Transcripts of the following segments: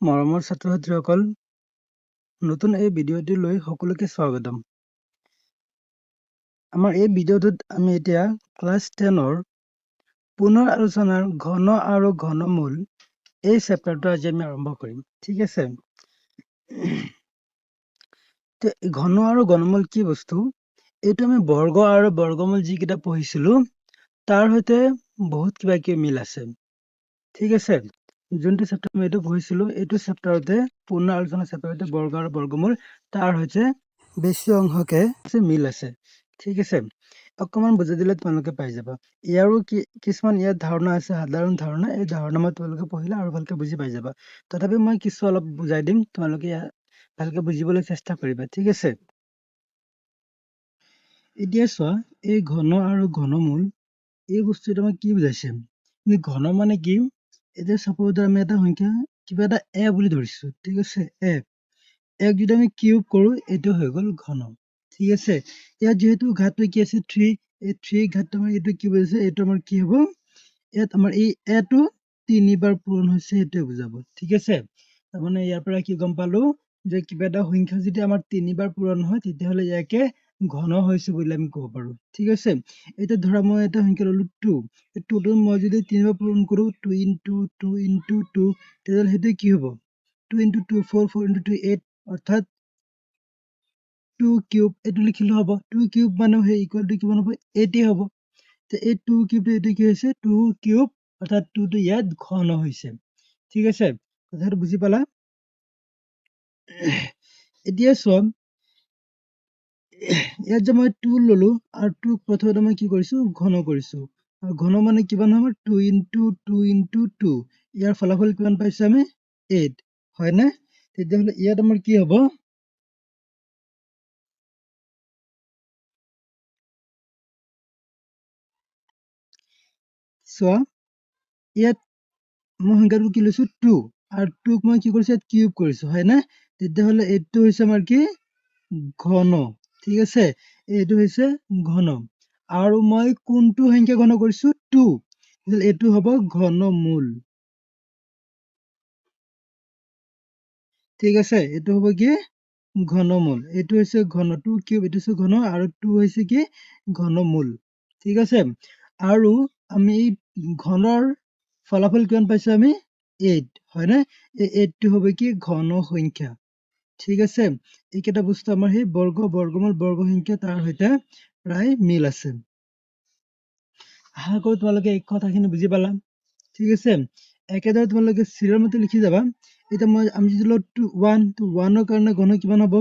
মৰমৰ ছাত্ৰ-ছাত্ৰীসকল, নতুন এই ভিডিঅ'টিলৈ সকলোকে স্বাগতম। আমাৰ এই ভিডিঅ'টোত আমি এতিয়া ক্লাছ 10ৰ পুনৰ আলোচনাৰ ঘন আৰু ঘনমূল এই চেপ্টাৰটো আজি আমি আৰম্ভ কৰিম। ঠিক আছে? ঘন আৰু ঘনমূল কি বস্তু? এইটো আমি বৰ্গ আৰু বৰ্গমূল যিকেইটা পঢ়িছিলো তাৰ সৈতে বহুত কিবা কিবি মিল আছে। ঠিক আছে? যোনটো চেপ্টাৰ আমি এইটো পঢ়িছিলো এইটো চেপ্টাৰতে পূৰ্ণ আলোচনা চেপ্টাৰতে বৰ্গ আৰু বৰ্গমূল তাৰ হৈছে বেছি অংশকে মিল আছে। ঠিক আছে? অকমান বুজাই দিলে তোমালোকে পাই যাবা। ইয়াৰো কিছুমান ইয়াত ধাৰণা আছে, সাধাৰণ ধাৰণা। এই ধাৰণা মই তোমালোকে পঢ়িলে আৰু ভালকে বুজি পাই যাবা। তথাপি মই কিছু অলপ বুজাই দিম, তোমালোকে ভালকে বুজিবলৈ চেষ্টা কৰিবা। ঠিক আছে? এতিয়া চোৱা, এই ঘন আৰু ঘনমূল এই বস্তুটো আমাক কি বুজাইছে? ঘন মানে কি? এতিয়া সাপোজ আমি এটা সংখ্যা কিবা এটা এ বুলি ধৰিছো। ঠিক আছে? এক যদি আমি কিউব কৰো এইটো হৈ গ'ল ঘন। ঠিক আছে? ইয়াত যেহেতু ঘাতটো কি আছে 3, এই 3 ঘাতটো আমাৰ এইটো কি বুজাইছে? এইটো আমাৰ কি হ'ব? ইয়াত আমাৰ এই এটো 3 বাৰ পূৰণ হৈছে এইটোৱে বুজাব। ঠিক আছে? তাৰমানে ইয়াৰ পৰা কি গম পালো যে কিবা এটা সংখ্যা যদি আমাৰ 3 বাৰ পূৰণ হয় তেতিয়াহ'লে ইয়াকে ঘন হৈছে বুলি আমি ক'ব পাৰো। ঠিক আছে? এতিয়া ধৰা মই এটা সংখ্যা ললো 2, এই 2টো মই যদি 3 বাৰ পূৰণ কৰো 2 into 2 into 2 তেতিয়াহ'লে সেইটো কি হ'ব? 2 into 2 4, 4 into 2 8 অৰ্থাৎ 2 কিউব এইটো লিখিলে হ'ব। 2 কিউব মানে সেই ইকুৱেল টু কিমান হ'ব? 8 হ'ব। তে এই 2 কিউবটো এইটো কি হৈছে? 2 কিউব অৰ্থাৎ 2টো ইয়াত ঘন হৈছে। ঠিক আছে? কথাটো বুজি পালা? এতিয়া চোৱা, ইয়াত যে মই 2 ললো আৰু 2 প্ৰথমতে মই কি কৰিছো? ঘন কৰিছো। আৰু ঘন মানে কিমান হ'ব? 2 into 2 into 2। ইয়াৰ ফলাফল কিমান পাইছো আমি? 8, হয়নে? তেতিয়াহ'লে ইয়াত আমাৰ কি হ'ব? চোৱা, ইয়াত মই সংখ্যাটো কি লৈছো? 2 আৰু 2ক মই কি কৰিছো? ইয়াত কিউব কৰিছো, হয়নে? তেতিয়াহ'লে এইটো হৈছে আমাৰ কি? ঘন। ঠিক আছে? এইটো হৈছে ঘন। আৰু মই কোনটো সংখ্যা ঘন কৰিছো? 2। এইটো হ'ব ঘনমূল। ঠিক আছে? এইটো হ'ব কি? ঘনমূল। এইটো হৈছে ঘন। 2 কিউব এইটো হৈছে ঘন আৰু 2 হৈছে কি? ঘনমূল। ঠিক আছে? আৰু আমি এই ঘনৰ ফলাফল কিমান পাইছো আমি? 8, হয়নে? এই 8টো হ'ব কি? ঘন সংখ্যা। ঠিক আছে? এইকেইটা বস্তু আমাৰ সেই বৰ্গ, বৰ্গমূল, বৰ্গ সংখ্যা তাৰ সৈতে প্ৰায় মিল আছে। আশা কৰো তোমালোকে এই কথাখিনি বুজি পালা। ঠিক আছে? একেদৰে তোমালোকে চিৰিয়েল মতে লিখি যাবা। এতিয়া আমি যদি লওঁ 1, তো 1ৰ কাৰণে ঘন কিমান হ'ব?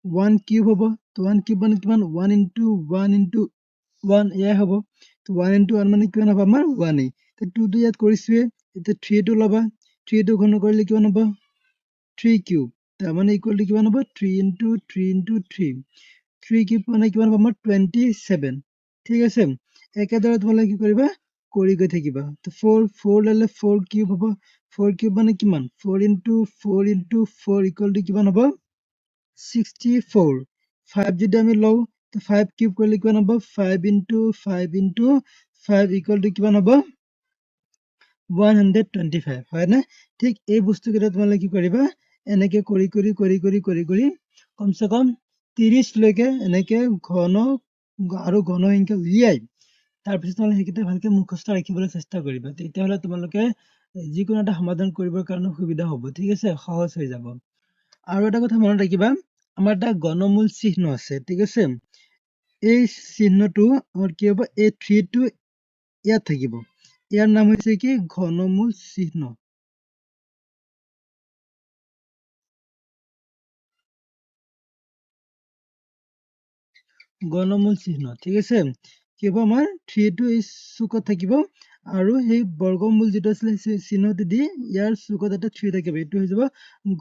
1 কিউব হ'ব। তো 1 কিউব মানে কিমান? 1 into 1 into 1 এয়াই হ'ব। তো 1 into 1 মানে কিমান হ'ব আমাৰ? 1 তো 2টো ইয়াত কৰিছোৱে। এতিয়া 3টো ল'বা। 3টো ঘন কৰিলে কিমান হ'ব? 3 কিউব। তাৰমানে ইকুৱেল টু কিমান হ'ব? 3 into 3 into 3। 3 কিউব মানে কিমান হ'ব আমাৰ? 27। ঠিক আছে? একেদৰে তোমালোকে কি কৰিবা? কৰি গৈ থাকিবা। তো 4 ল'লে 4 কিউব হ'ব। 4 কিউব মানে কিমান? 4 into 4 into 4 ইকুৱেল টু কিমান হ'ব? 64। 5 যদি আমি লওঁ তো 5 কিউব কৰিলে কিমান হ'ব? 5 into 5 into 5 ইকুৱেল টু কিমান হ'ব? 125, হয়নে? ঠিক এই বস্তুকেইটা তোমালোকে কি কৰিবা? এনেকে কৰি কমচে কম 30 লৈকে এনেকে ঘন আৰু ঘন সংখ্যা উলিয়াই তাৰপিছত তোমালোকে সেইকেইটা ভালকে মুখস্থ ৰাখিবলৈ চেষ্টা কৰিবা। তেতিয়াহ'লে তোমালোকে যিকোনো এটা সমাধান কৰিবৰ কাৰণে সুবিধা হ'ব। ঠিক আছে? সহজ হৈ যাব। আৰু এটা কথা মনত ৰাখিবা, আমাৰ এটা ঘনমূল চিহ্ন আছে। ঠিক আছে? এই চিহ্নটো আমাৰ কি হ'ব? এই 3টো ইয়াত থাকিব। ইয়াৰ নাম হৈছে কি? ঘনমূল চিহ্ন। ঘনমূল চিহ্ন। ঠিক আছে? কি হ'ব আমাৰ? 3টো এই চুকত থাকিব আৰু সেই বৰ্গমূল যিটো আছিলে সেই চিহ্নটো দি ইয়াৰ চুকত এটা 3 থাকিব। এইটো হৈ যাব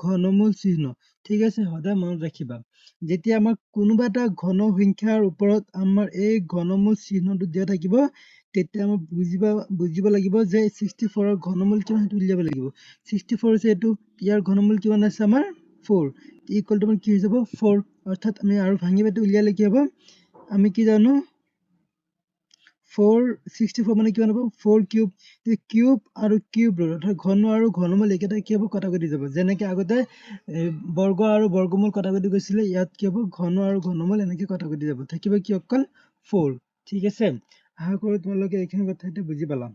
ঘনমূল চিহ্ন। ঠিক আছে? সদায় মনত ৰাখিবা। যেতিয়া আমাৰ কোনোবা এটা ঘন সংখ্যাৰ ওপৰত আমাৰ এই ঘনমূল চিহ্নটো দিয়া থাকিব তেতিয়া আমি বুজিব লাগিব যে 64ৰ ঘনমূল কিমান সেইটো উলিয়াব লাগিব। 64 হৈছে এইটো, ইয়াৰ ঘনমূল কিমান আছে আমাৰ? 4। ইকুৱেল টু কি হৈ যাব? 4। অৰ্থাৎ আমি আৰু ভাঙি পাতি উলিয়ালে কি হ'ব? আমি কি জানো? 464 মানে কিমান হ'ব 4 কিউব কিউব আৰু কিউব ৰুট অৰ্থাৎ ঘন আৰু ঘনমূল একেটা কি হ'ব কটাকটি যাব যেনেকৈ আগতে বৰ্গ আৰু বৰ্গমূল কটাকটি গৈছিলে ইয়াত কি হ'ব ঘন আৰু ঘনমূল এনেকৈ কটাকটি যাব থাকিব কি অকল 4 ঠিক আছে আশা কৰোঁ তোমালোকে এইখিনি কথা এতিয়া বুজি পালা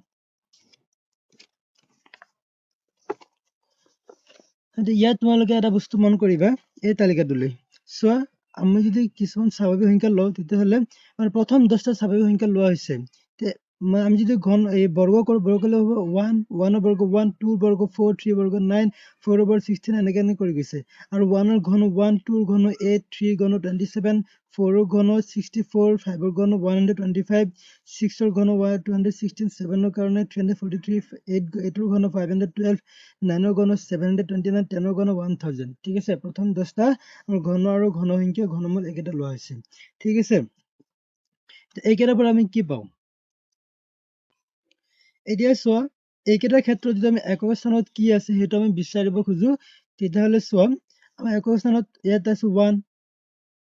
ইয়াত তোমালোকে এটা বস্তু মন কৰিবা এই তালিকাটোলৈ চোৱা আমি যদি কিছুমান স্বাভাৱিক সংখ্যা লওঁ তেতিয়াহ'লে মানে প্ৰথম 10টা স্বাভাৱিক সংখ্যা লোৱা হৈছে আমি যদি ঘন এই বৰ্গ কৰোঁ বৰ্গ কৰিলে হ'ব 1 1 ৰ বৰ্গ 1 2 ৰ বৰ্গ 4 3 ৰ বৰ্গ 9 4 ৰ বৰ্গ 16 এনেকৈ কৰি গৈছে আৰু 1 ৰ ঘন 1 2 ৰ ঘন 8 3 ৰ ঘন 27 4 ৰ ঘন 64 5 ৰ ঘন 125 6 ৰ ঘন 216 7 ৰ কাৰণে 343 8 ৰ ঘন 512 9 ৰ ঘন 729 10 ৰ ঘন 1000 ঠিক আছে প্ৰথম 10টা ঘন আৰু ঘন সংখ্যা ঘনমূল একেটা লোৱা হৈছে ঠিক আছে এইকেইটাৰ পৰা আমি কি পাওঁ এতিয়া চোৱা এইকেইটাৰ ক্ষেত্ৰত যদি আমি একক স্থানত কি আছে সেইটো আমি বিচাৰিব খোজো তেতিয়াহ'লে চোৱা আমাৰ একক স্থানত ইয়াত আছে 1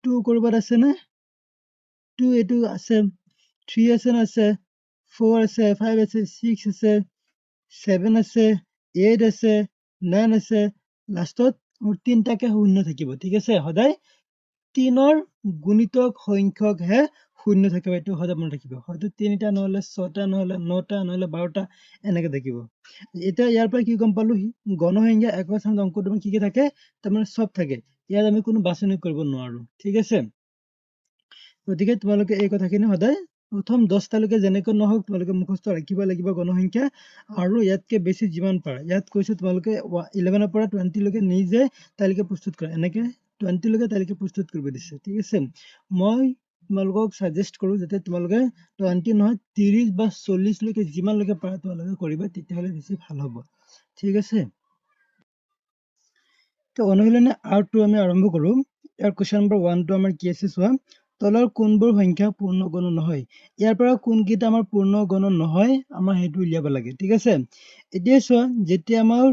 2 কৰবাত আছে নে 2 এইটো আছে 3 আছে না আছে 4 আছে 5 আছে 6 আছে 7 আছে 8 আছে 9 আছে লাষ্টত মোৰ তিনটাকে শূন্য থাকিব ঠিক আছে সদায় 3ৰ গুণিতক সংখ্যকহে শূন্য থাকিব এইটো সদায় মনত ৰাখিব হয়তো 3টা নহ'লে 6টা নহ'লে 9টা নহ'লে 12টা এনেকৈ থাকিব এতিয়া ইয়াৰ পৰা কি গম পালো গণসংখ্যা একক স্থানত অংকটো কি কি থাকে তাৰমানে চব থাকে ইয়াত আমি কোনো বাছনি কৰিব নোৱাৰো ঠিক আছে গতিকে তোমালোকে এই কথাখিনি সদায় প্ৰথম 10টালৈকে যেনেকৈ নহওক তোমালোকে মুখস্থ ৰাখিব লাগিব গণসংখ্যা আৰু ইয়াতকে বেছি যিমান পাৰা ইয়াত কৈছো তোমালোকে 11 ৰ পৰা 20 লৈকে নিজে তালিকা প্ৰস্তুত কৰা এনেকৈ 20 লৈকে তালিকা প্ৰস্তুত কৰিব দিছে ঠিক আছে মই তোমালোকক সাজেষ্ট কৰো যাতে তোমালোকে 20 নহয় 30 বা 40 লৈকে যিমানলৈকে পাৰা তোমালোকে কৰিবা তেতিয়াহ'লে বেছি ভাল হ'ব ঠিক আছে তো অনুশীলনী আৰ্টটো আমি আৰম্ভ কৰো ইয়াৰ কুৱেশ্যন নম্বৰ 1 টো আমাৰ কি আছে চোৱা তলৰ কোনবোৰ সংখ্যা পূৰ্ণ গণ নহয় ইয়াৰ পৰা কোনকেইটা আমাৰ পূৰ্ণ গণ নহয় আমাৰ সেইটো উলিয়াব লাগে ঠিক আছে এতিয়া চোৱা যেতিয়া আমাৰ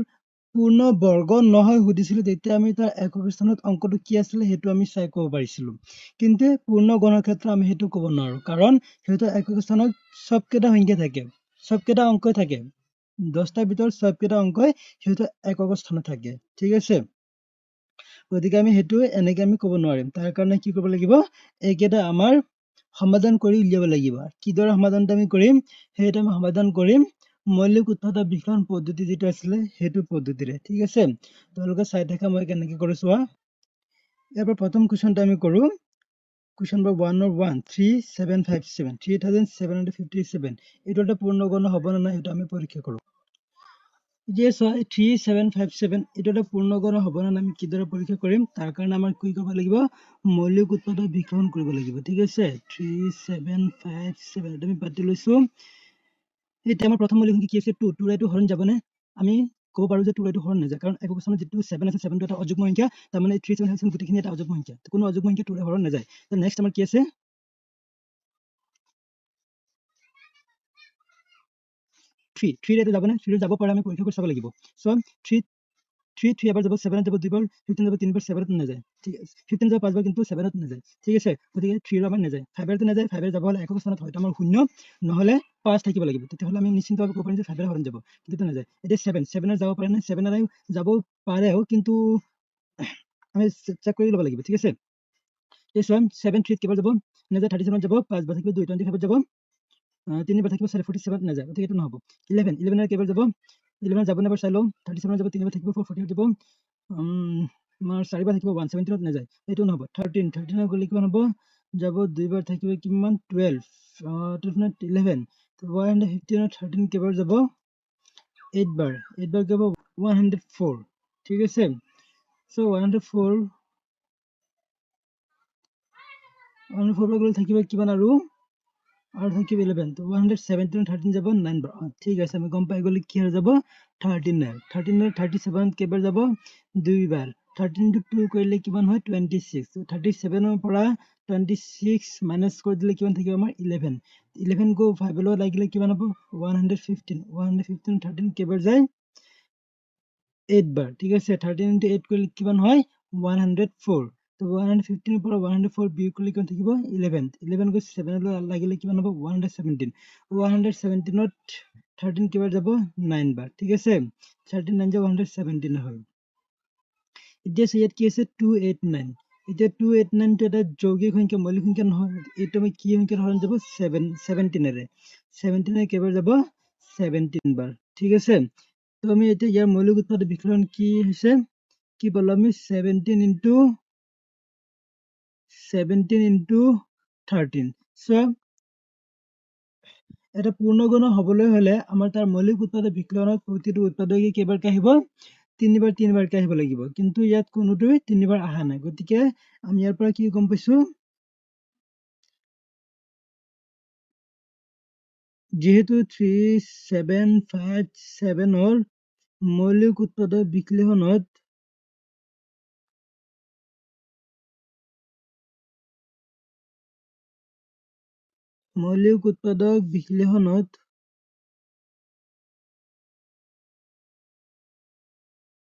পূৰ্ণ বৰ্গ নহয় সুধিছিলো তেতিয়া আমি তাৰ একক স্থানত অংকটো কি আছিলে সেইটো আমি চাই ক'ব পাৰিছিলো কিন্তু পূৰ্ণ গণৰ ক্ষেত্ৰত আমি সেইটো ক'ব নোৱাৰো কাৰণ সিহঁতৰ একক স্থানত সবকেইটা সংখ্যা থাকে সবকেইটা অংকই থাকে 10টাৰ ভিতৰত সবকেইটা অংকই সিহঁতৰ একক স্থানত থাকে ঠিক আছে গতিকে আমি সেইটো এনেকে আমি ক'ব নোৱাৰিম তাৰ কাৰণে কি কৰিব লাগিব এইকেইটা আমাৰ সমাধান কৰি উলিয়াব লাগিব কিদৰে সমাধানটো আমি কৰিম সেইটো আমি সমাধান কৰিম মৌলিক উৎপাদক বিশ্লেষণ পদ্ধতি যেটা আছিলে সেইটো পদ্ধতিৰে ঠিক আছে তোমালোকে চাই থাকা মই কেনেকে কৰো চোৱা ইয়াৰ পৰা প্ৰথম কুৱেশ্যনটো আমি কৰো কুৱেশ্যন নম্বৰ 1 ৰ 1 3757 3757 এইটো এটা পূৰ্ণ গণ হ'ব নে নাই সেইটো আমি পৰীক্ষা কৰো যে চোৱা 3757 এইটো এটা পূৰ্ণ গণ হ'ব নে নাই আমি কিদৰে পৰীক্ষা কৰিম তাৰ কাৰণে আমাৰ কি কৰিব লাগিব মৌলিক উৎপাদক বিশ্লেষণ কৰিব লাগিব ঠিক আছে 3757 আমি পাতি লৈছো এতিয়া আমাৰ প্ৰথম মৌলিক সংখ্যা কি আছে 2 2 ৰেটো হৰণ যাবনে আমি ক'ব পাৰো যে 2 ৰেটো হৰণ নাযায় কাৰণ একক স্থানত যেটো 7 আছে 7 টো এটা অযুগ্ম সংখ্যা তাৰ মানে 3757 গোটেইখিনি এটা অযুগ্ম সংখ্যা কোনো অযুগ্ম সংখ্যা 2 ৰে হৰণ নাযায় তো নেক্সট আমাৰ কি আছে 3 ৰেটো যাবনে 3 ৰে যাব পাৰে আমি পৰীক্ষা কৰি চাব লাগিব সো 3 3 এবাৰ যাব 7 যাব দুইবাৰ 15 যাব তিনিবাৰ 7 ত নাযায় ঠিক আছে 15 যাব পাঁচবাৰ কিন্তু 7 ত নাযায় ঠিক আছে গতিকে 3 ৰ আমাৰ নাযায় 5 ৰ নাযায় 5 ৰ যাব হলে একক স্থানত হয়তো আমাৰ শূন্য নহলে 5 থাকিব লাগিব তেতিয়াহ'লে আমি নিশ্চিতভাৱে ক'ব পাৰিম যে 5 ৰ হৰণ যাব কিন্তু নাযায় এতিয়া 7 ৰ যাব পাৰে নে 7 ৰ যাব পাৰেও কিন্তু আমি চেক কৰি ল'ব লাগিব ঠিক আছে এই 7 3 কেবাৰ যাব নাযায় 37 যাব 5 বাৰ থাকিব 2 25 যাব 3 বাৰ থাকিব 47 নাযায় গতিকে এইটো নহব 11 ৰ কেবাৰ যাব 11 যাব নেবাৰ চাই লওঁ 37 যাব 3 বাৰ থাকিব 440 যাব আমাৰ 4 বাৰ থাকিব 117 নাযায় এইটো নহব 13 গ'লে কিমান হ'ব যাব 2 বাৰ থাকিব কিমান 12 11 115 13 কেবাৰ যাব 8 বাৰ যাব 104 ঠিক আছে সো 104 গ'লে থাকিব কিমান আৰু থাকিব 11 তো 117 13 যাব 9 বাৰ ঠিক আছে আমি গম পাই গ'লে কি হৈ যাব 39 37 কেবাৰ যাব 2 বাৰ 13 টো 2 কৰিলে কিমান হয় 26 তো 37 ৰ পৰা 26 মাইনাস কৰি দিলে কিমান থাকিব আমাৰ 11 গো 5 লগত লাগিলে কিমান হ'ব 115 13 কেবাৰ যায় 8 বাৰ ঠিক আছে 13 * 8 কৰিলে কিমান হয় 104 তো 115 পৰা 104 বিয়োগ কৰিলে কিমান থাকিব 11 11 গৈ 7 লৈ লাগিলে কিমান হ'ব 117 117 ত 13 কিবাৰ যাব 9 বাৰ ঠিক আছে 13 9 যাব 117 হ'ল এতিয়া ইয়াত কি আছে 289 এতিয়া 289 টো এটা যৌগিক সংখ্যা মৌলিক সংখ্যা নহয় এইটো আমি কি সংখ্যাৰ হৰণ যাব 17 ৰে 17 ৰে কেইবাৰ যাব 17 বাৰ ঠিক আছে তো আমি এতিয়া ইয়াৰ মৌলিক উৎপাদক বিকলন কি হৈছে কি পালো আমি 17 into 13 so এটা পূৰ্ণগণ হবলৈ হলে আমাৰ তাৰ মৌলিক উৎপাদক বিকলনত প্ৰতিটো উৎপাদকে কেইবাৰকৈ আহিব তিনিবাৰকৈ আহিব লাগিব কিন্তু ইয়াত কোনোটোৱে তিনিবাৰ অহা নাই গতিকে আমি ইয়াৰ পৰা কি গম পাইছো যেহেতু 3757 ৰ মৌলিক উৎপাদক বিকলনত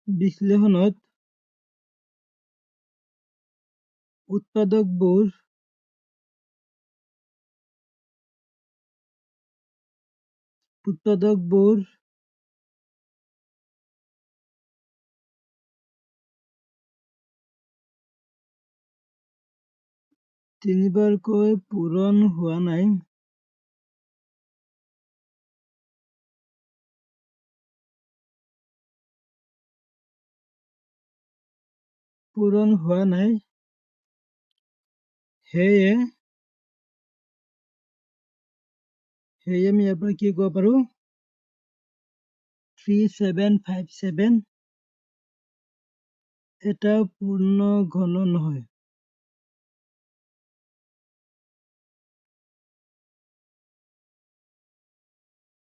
বিশ্লেষণত উৎপাদকবোৰ তিনিবাৰকৈ পূৰণ হোৱা নাই সেয়ে আমি ইয়াৰ পৰা কি ক'ব পাৰো 3757 এটা পূৰ্ণ ঘন নহয়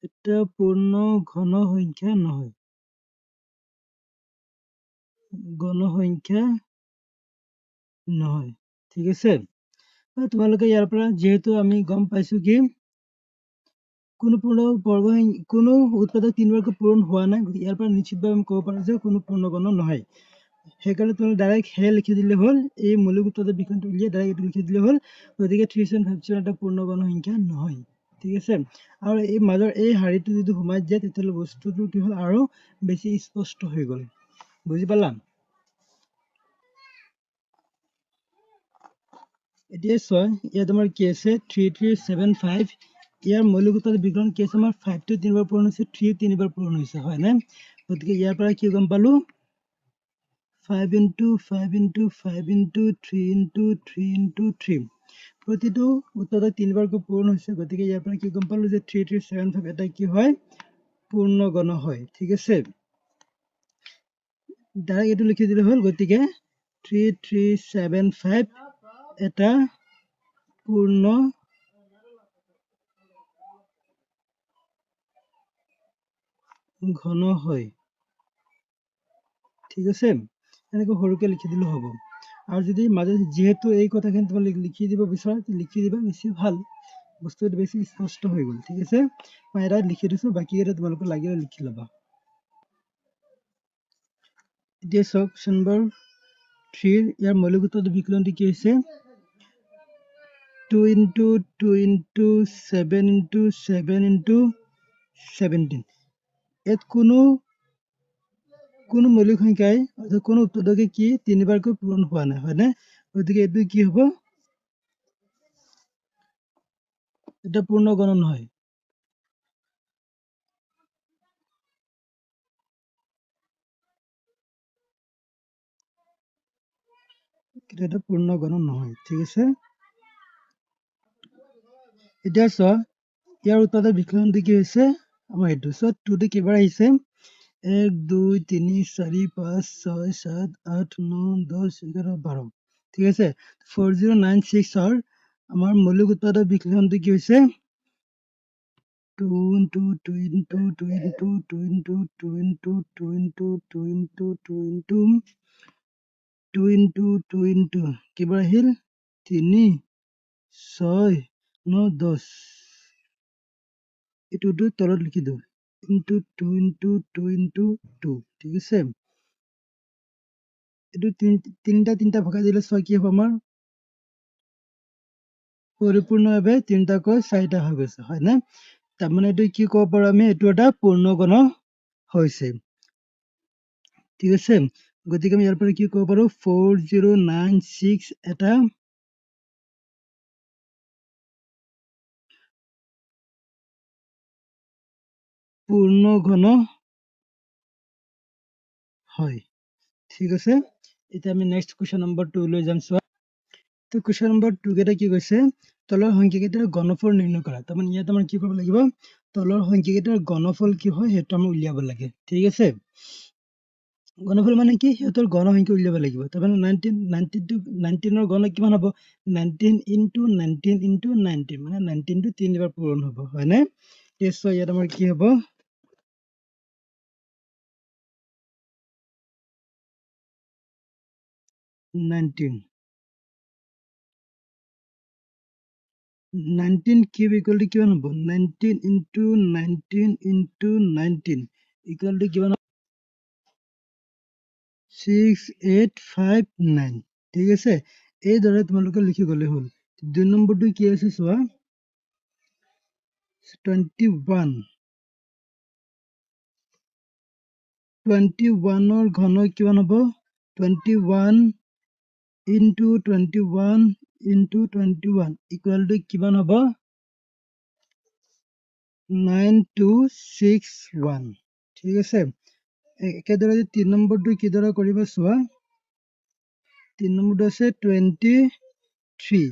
এটা পূৰ্ণ ঘন সংখ্যা নহয় ঠিক আছে তোমালোকে ইয়াৰ পৰা যেহেতু আমি গম পাইছো কি কোনো উৎপাদক তিনিবাৰকৈ পূৰণ হোৱা নাই ইয়াৰ পৰা নিশ্চিতভাৱে আমি ক'ব পাৰো যে কোনো পূৰ্ণগণ নহয় সেইকাৰণে তুমি ডাইৰেক্ট হে লিখি দিলে হ'ল এই মৌলিক উৎপাদক বিকৰণটো উলিয়াই ডাইৰেক্ট এইটো লিখি দিলে হ'ল গতিকে 3757 এটা পূৰ্ণগণ সংখ্যা নহয় ঠিক আছে আৰু এই মাজৰ এই শাৰীটো যদি সোমাই যায় তেতিয়াহ'লে বস্তুটো কি হ'ল আৰু বেছি স্পষ্ট হৈ গ'ল বুজি পালা এতিয়া চোৱা ইয়াত আমাৰ কি আছে 3375 ইয়াৰ মৌলিক উৎপাদক বিকৰণ কি আছে আমাৰ 5 টো তিনিবাৰ পূৰণ হৈছে 3 তিনিবাৰ পূৰণ হৈছে হয় নে গতিকে ইয়াৰ পৰা কি গম পালো 5 into 5 into 5 into 3 into 3 into 3 প্ৰতিটো উৎপাদক তিনিবাৰকৈ পূৰণ হৈছে গতিকে ইয়াৰ পৰা কি গম পালো যে 3375 এটা কি হয় পূৰ্ণগণ হয় ঠিক আছে ডাইৰেক্ট এইটো লিখি দিলে হ'ল গতিকে 3375 এটা পূৰ্ণ ঘন হয় ঠিক আছে এনেকৈ সৰুকৈ লিখি দিলে হ'ব আৰু যদি মাজত যেহেতু এই কথাখিনি তোমালোকে লিখি দিব বিচাৰা লিখি দিবা বেছি ভাল বস্তুটো বেছি স্পষ্ট হৈ গ'ল ঠিক আছে মই এটা লিখি দিছো বাকীকেইটা তোমালোকে লাগিলে লিখি ল'বা এতিয়া চাওক নম্বৰ 3 ইয়াৰ মৌলিক উৎপাদক বিকলনটো কি হৈছে 2 into 2 into 7 into 7 into 17 ইয়াত কোনো মৌলিক সংখ্যাই অৰ্থাৎ কোনো উৎপাদকে কি তিনিবাৰকৈ পূৰণ হোৱা নাই হয়নে গতিকে এইটো কি হ'ব এটা পূৰ্ণগণ নহয় এটা পূৰ্ণগণ নহয় ঠিক আছে এতিয়া চোৱা ইয়াৰ উৎপাদক বিকলনটো কি হৈছে আমাৰ এইটো চোৱা 2 টো কেইবাৰ আহিছে 1 2 3 4 5 6 7 8 9 10 11 12 ঠিক আছে 4096 ৰ আমাৰ মৌলিক উৎপাদক বিকলনটো কি হৈছে 2 into 2 into 2 into 2 into 2 into 2 into 2 into 2 into 2 into 2 into কেইবাৰ আহিল 3 6 9 10 এইটো তলত লিখি দিওঁ into 2 into 2 into 2 ঠিক আছে এইটো তিনিটা ভগাই দিলে 6 কি হ'ব আমাৰ পৰিপূৰ্ণভাৱে 3টাকৈ 4টা হৈ গৈছে হয়নে তাৰমানে এইটো কি ক'ব পাৰো আমি এইটো এটা পূৰ্ণ গণ হৈছে ঠিক আছে গতিকে আমি ইয়াৰ পৰা কি ক'ব পাৰো 4096 এটা পূৰ্ণ ঘন হয় ঠিক আছে এতিয়া আমি নেক্সট কুৱেশ্যন নম্বৰ 2 লৈ যাম চোৱা তো কুৱেশ্যন নম্বৰ 2 কেইটা কি কৈছে তলৰ সংখ্যাকেইটাৰ ঘনফল নিৰ্ণয় কৰা তাৰমানে ইয়াত আমাৰ কি কৰিব লাগিব তলৰ সংখ্যাকেইটাৰ ঘনফল কি হয় সেইটো আমি উলিয়াব লাগে ঠিক আছে ঘনফল মানে কি সিহঁতৰ ঘন সংখ্যা উলিয়াব লাগিব তাৰমানে 19 ঘন কিমান হ'ব 19 * 19 * 19 মানে 19 টো 3 বাৰ পূৰণ হ'ব হয়নে নিশ্চয় ইয়াত আমাৰ কি হ'ব 19 কিউব ইকুয়াল টু কিমান হ'ব 19 * 19 * 19 ইকুয়াল টু কিমান 6859 ঠিক আছে এইদৰে তোমালোকে লিখি গ'লে হ'ল 2 নম্বৰটো কি আছে চোৱা 21 ৰ ঘন কিমান হ'ব 21 * 21 * 21 ইকুয়াল টু কিমান হ'ব 9261 ঠিক আছে একেদৰে 3 নম্বৰটো কিদৰে কৰিবা চোৱা 3 নম্বৰটো আছে 23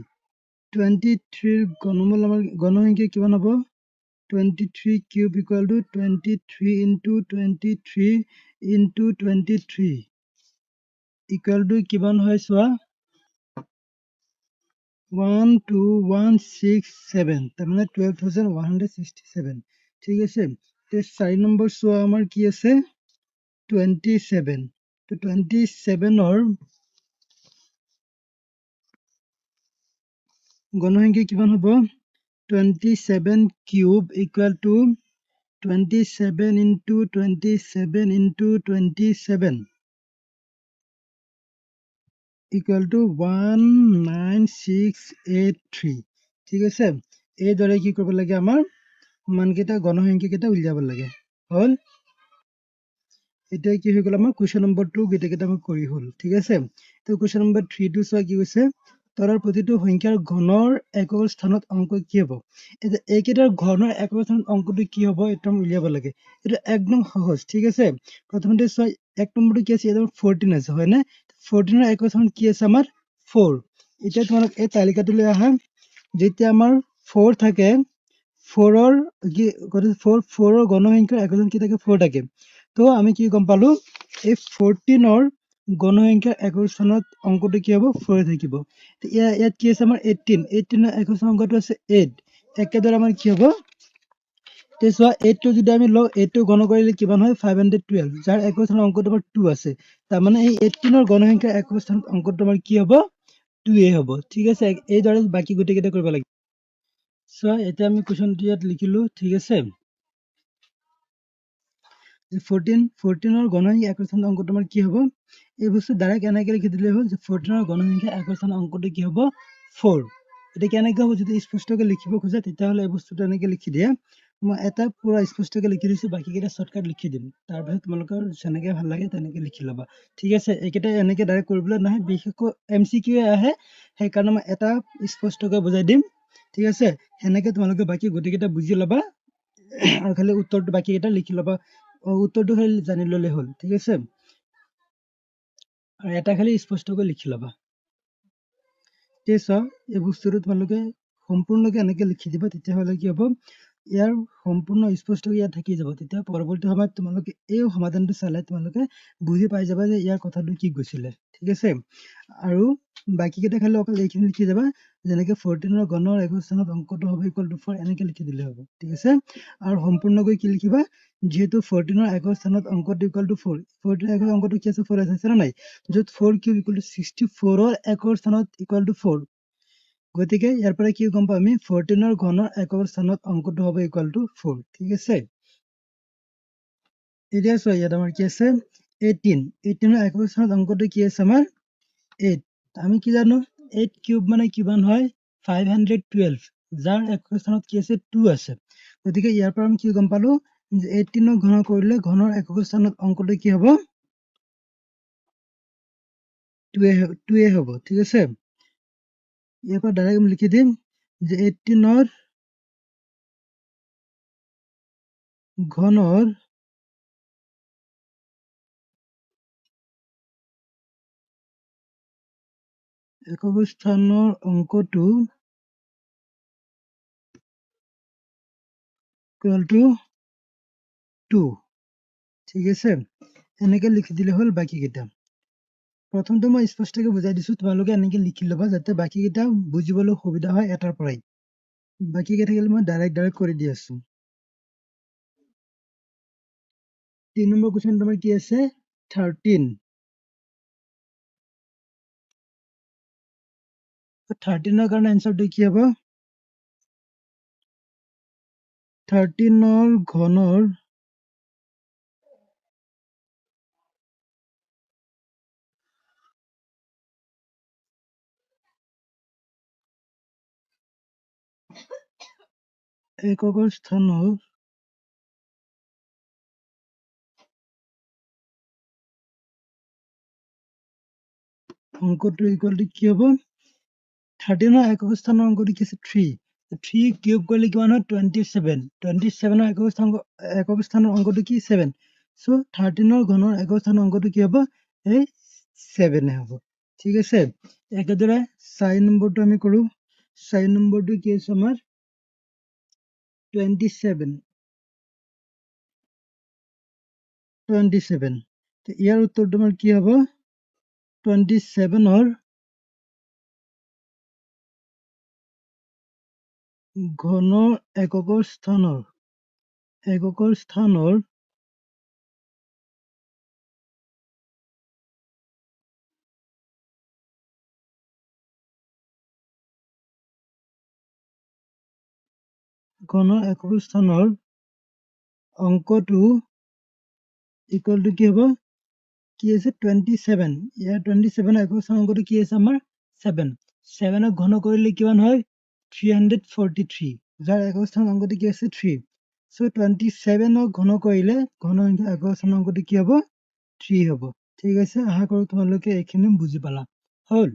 23 ৰ ঘনমূল আমাৰ ঘনসংখ্যা কিমান হ'ব 23 cube equal to 23 * 23 * 23 equal to কিমান হয় চোৱা 12167 তাৰমানে 12167 ঠিক আছে তে 4 নম্বৰ চোৱা আমাৰ কি আছে 27 তো 27 ৰ ঘনসংখ্যা কিমান হ'ব 27 cube equal to 27 * 27 * 27 equal to 19683 ঠিক আছে এইদৰে কি কৰিব লাগে আমাৰ মানকেইটা ঘনসংখ্যাকেইটা উলিয়াব লাগে হ'ল এতিয়া কি হৈ গ'ল আমাৰ কুৱেশ্যন নম্বৰ 2 গোটেইকেইটা আমি কৰি হ'ল ঠিক আছে তো কুৱেশ্যন নম্বৰ 3 টো চোৱা কি কৈছে তলৰ প্ৰতিটো সংখ্যাৰ ঘনৰ একক স্থানত অংক কি হ'ব এতিয়া এইকেইটাৰ ঘনৰ একক স্থানত অংকটো কি হ'ব এইটো আমি উলিয়াব লাগে এটা একদম সহজ ঠিক আছে প্ৰথমতে চোৱা এক নম্বৰটো কি আছে এটা 14 আছে হয় না 14 ৰ একক স্থানত কি আছে আমাৰ 4 এতিয়া তোমালোক এই তালিকাটোলৈ আহা যেতিয়া আমাৰ 4 থাকে 4 ৰ কি 4 ৰ ঘনসংখ্যাৰ একক স্থান কি থাকে 4 থাকে তো আমি কি গম পালো এই 14 ৰ ঘনসংখ্যাৰ একক স্থানত অংকটো কি হ'ব 4 থাকিব ইয়াত কি আছে আমাৰ 18 18 ৰ একক স্থান অংকটো আছে 8 একেদৰে আমাৰ কি হ'ব তে চোৱা 8 টো যদি আমি লওঁ 8 টো গণ কৰিলে কিমান হয় 512 যাৰ একক স্থানৰ অংকটো আমাৰ 2 আছে তাৰ মানে এই 18 ৰ ঘনসংখ্যাৰ একক স্থানত অংকটো আমাৰ কি হ'ব 2 হ'ব ঠিক আছে এইদৰে বাকি গোটেইকেইটা কৰিব লাগিব চোৱা এতিয়া আমি কুৱেশ্যনটো ইয়াত লিখিলো ঠিক আছে 14 ৰ ঘনসংখ্যা একক স্থানৰ অংকটো আমাৰ কি হ'ব এই বস্তু ডাইৰেক্ট এনেকৈ লিখি দিলে হ'ল যে 14 ৰ ঘনসংখ্যা একক স্থানৰ অংকটো কি হ'ব 4 এতিয়া কেনেকৈ হ'ব যদি স্পষ্টকৈ লিখিব খোজে তেতিয়াহ'লে এই বস্তুটো এনেকৈ লিখি দিয়া মই এটা পুৰা স্পষ্টকৈ লিখি দিছোঁ বাকীকেইটা শ্বৰ্টকাট লিখি দিম তাৰপিছত তোমালোকৰ যেনেকৈ ভাল লাগে তেনেকৈ লিখি ল'বা ঠিক আছে এইকেইটা এনেকৈ ডাইৰেক্ট কৰিবলৈ নাহে বিশেষকৈ MCQ আহে সেইকাৰণে মই এটা স্পষ্টকৈ বুজাই দিম ঠিক আছে সেনেকৈ তোমালোকে বাকী গোটেইকেইটা বুজি ল'বা আৰু খালি উত্তৰটো বাকীকেইটা লিখি ল'বা উত্তৰটো খালি জানি ল'লে হ'ল ঠিক আছে আৰু এটা খালি স্পষ্টকৈ লিখি ল'বা তে চোৱা এই বস্তুটো তোমালোকে সম্পূৰ্ণকৈ এনেকৈ লিখি দিবা তেতিয়াহ'লে কি হ'ব ইয়াৰ সম্পূৰ্ণ স্পষ্টকৈ ইয়াত থাকি যাব তেতিয়া পৰৱৰ্তী সময়ত তোমালোকে এই সমাধানটো চালে তোমালোকে বুজি পাই যাবা যে ইয়াৰ কথাটো কি গৈছিলে ঠিক আছে আৰু বাকীকেইটা খালি অকল এইখিনি লিখি যাবা যেনেকৈ 14 ৰ ঘনৰ একক স্থানত অংকটো হ'ব ইকুৱেল টু 4 এনেকৈ লিখি দিলে হ'ব ঠিক আছে আৰু সম্পূৰ্ণকৈ কি লিখিবা যেহেতু 14 ৰ একক স্থানত অংকটো ইকুৱেল টু 4 14 ৰ একক অংকটো কি আছে 4 আছে না নাই য'ত 4 কিউব ইকুৱেল টু 64 ৰ একক স্থানত ইকুৱেল টু 4 গতিকে ইয়াৰ পৰা কি গম পাম আমি 14 ৰ ঘনৰ একক স্থানত অংকটো হ'ব ইকুৱেল টু 4 ঠিক আছে এতিয়া চোৱা ইয়াত আমাৰ কি আছে 18 18 এর একক স্থানত অঙ্কটো কি আছে আমার 8 আমি কি জানো 8 কিউব মানে কিমান হয় 512 যাৰ একক স্থানত কি আছে 2 আছে গতিকে ইয়াৰ পৰা আমি কি গম পালো যে 18 ঘন কৰিলে ঘনৰ একক স্থানত অঙ্কটো কি হ'ব 2 এ হ'ব ঠিক আছে ইয়াৰ পৰা ডাইৰেক্ট আমি লিখি দিম যে 18 ঘনৰ একক স্থানৰ অঙ্কটো ইকুয়াল টু 2 ঠিক আছে এনেকে লিখি দিলে হ'ল বাকি কেইটা প্ৰথমটো মই স্পষ্টকৈ বুজাই দিছো তোমালোকে এনেকে লিখি ল'বা যাতে বাকি কেইটা বুজিবলৈ সুবিধা হয় এটাৰ পৰাই বাকি কেইটা থাকিলে মই ডাইৰেক্ট কৰি দি আছো 3 নম্বৰ কোৱেশ্চন তোমাৰ কি আছে 13 13 ৰ কাৰণে এনসাৰটো কি হ'ব 13 ৰ ঘনৰ একক স্থানৰ অঙ্কটো ইকুয়াল টু কি হ'ব 13 ৰ একক স্থানৰ অঙ্কটো কি আছে 3 3 কিউব কৰিলে কিমান হয় 27 27 ৰ একক স্থানৰ অঙ্কটো কি 7 সো 13 ৰ ঘনৰ একক স্থানৰ অঙ্কটো কি হ'ব এই 7 এ হ'ব ঠিক আছে একেদৰে 4 নম্বৰটো আমি কৰো 4 নম্বৰটো কি আছে আমাৰ 27 তো ইয়াৰ উত্তৰটো আমাৰ কি হ'ব 27 ৰ ঘনৰ এককৰ স্থানৰ অঙ্কটো ইকুয়াল টু কি হ'ব কি আছে 27 ইয়াৰ 27 একক স্থানৰ অঙ্কটো কি আছে আমাৰ 7 7 ক ঘন কৰিলে কিমান হয় 343 যাৰ একক স্থানৰ অঙ্কটো কি আছে 3 সো 27 ক ঘন কৰিলে ঘন সংখ্যা একক স্থানৰ অঙ্কটো কি হ'ব 3 হ'ব ঠিক আছে আশা কৰো তোমালোকে এইখিনি বুজি পালা হ'ল